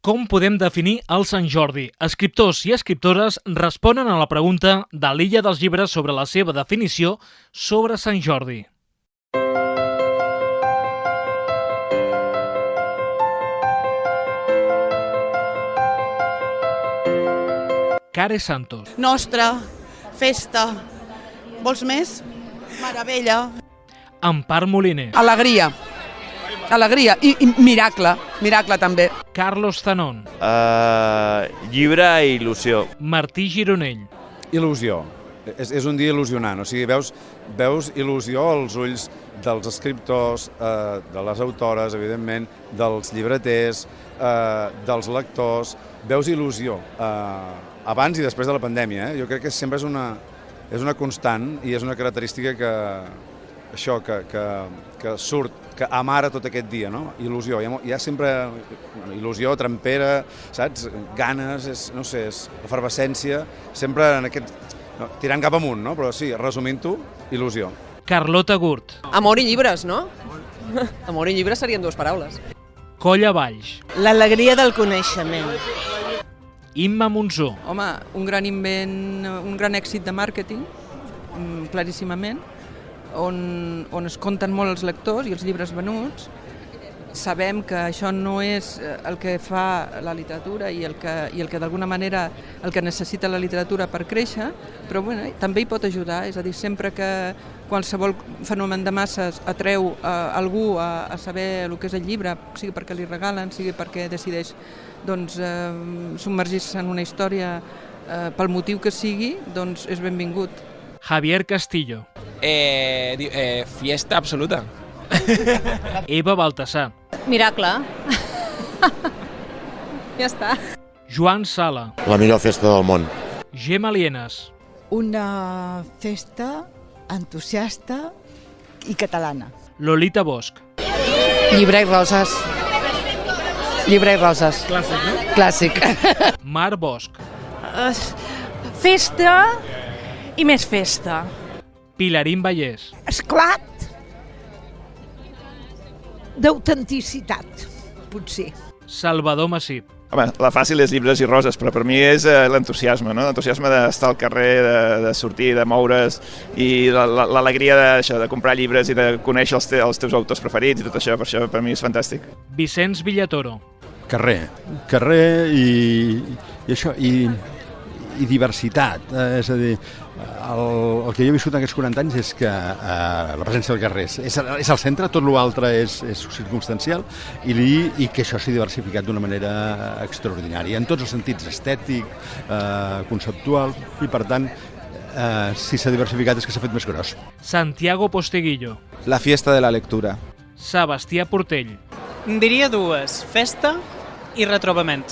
Com podem definir el Sant Jordi? Escriptors i escriptores responen a la pregunta de l'Illa dels Llibres sobre la seva definició sobre Sant Jordi. Care Santos. Nostra, festa, vols més? Meravella. Empar Moliner. Alegria. Alegria i miracle, miracle també. Carlos Zanon. Llibre i il·lusió. Martí Gironell. Il·lusió. És un dia il·lusionant, o sigui, veus il·lusió als ulls dels escriptors, de les autores, evidentment, dels llibreters, dels lectors, veus il·lusió abans i després de la pandèmia. Jo crec que sempre és una constant i és una característica que surt, que amara tot aquest dia, no? Il·lusió. Hi ha sempre il·lusió, trempera, saps? Ganes, no sé, és efervescència, sempre en aquest... tirant cap amunt, no? Però sí, resumint-ho, il·lusió. Carlota Gurt. Amor i llibres, no? Amor i llibres serien dues paraules. Colla Valls. L'alegria del coneixement. Imma Monzó. Home, un gran invent, un gran èxit de màrqueting, claríssimament, on es compten molt els lectors i els llibres venuts. Sabem que això no és el que fa la literatura i el que d'alguna manera el que necessita la literatura per créixer, però bueno, també hi pot ajudar, és a dir, sempre que qualsevol fenomen de masses atreu algú a saber el que és el llibre, sigui perquè li regalen, sigui perquè decideix submergir-se en una història pel motiu que sigui, doncs és benvingut. Javier Castillo. Fiesta absoluta. Eva Baltasar. Miracle. Ja està. Joan Sala. La millor festa del món. Gemma Lienas. Una festa entusiasta i catalana. Lolita Bosch. Llibre i roses. Llibre i roses. Clàssic, no? Clàssic. Mar Bosch. Festa i més festa. Pilarín Vallès. Esclat d'autenticitat, potser. Salvador Massip. Home, la fàcil és llibres i roses, però per mi és l'entusiasme, no? L'entusiasme d'estar al carrer, de sortir, de moure's, i l'alegria de comprar llibres i de conèixer els teus autors preferits i tot això, per això per mi és fantàstic. Vicenç Villatoro. Carrer i això, i diversitat, és a dir, el que jo he viscut en aquests 40 anys és que la presència del carrer és el centre, tot l'altre és circumstancial i que això s'ha diversificat d'una manera extraordinària, en tots els sentits, estètic, conceptual, i per tant, si s'ha diversificat és que s'ha fet més gros. Santiago Posteguillo. La fiesta de la lectura. Sebastià Portell. Diria dues, festa i retrobament.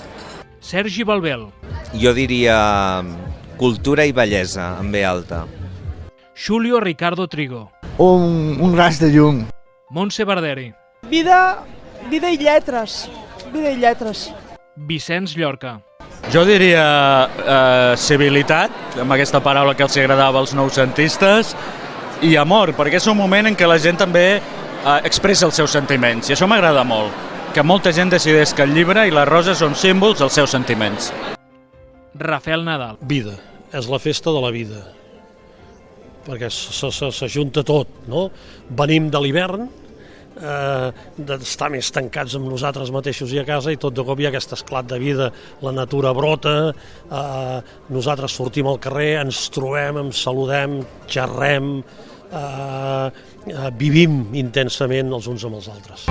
Sergi Balbel. Jo diria cultura i bellesa, en B alta. Julio Ricardo Trigo. Un ras de llum. Montse Barderi. Vida i lletres. Vida i lletres. Vicenç Llorca. Jo diria civilitat, amb aquesta paraula que els agradava als noucentistes, i amor, perquè és un moment en què la gent també expressa els seus sentiments, i això m'agrada molt, que molta gent decideix que el llibre i les roses són símbols dels seus sentiments. Rafael Nadal. Vida, és la festa de la vida, perquè s'ajunta tot, no? Venim de l'hivern, d'estar més tancats amb nosaltres mateixos i a casa, i tot de cop hi ha aquest esclat de vida, la natura brota, nosaltres sortim al carrer, ens trobem, ens saludem, xerrem, vivim intensament els uns amb els altres.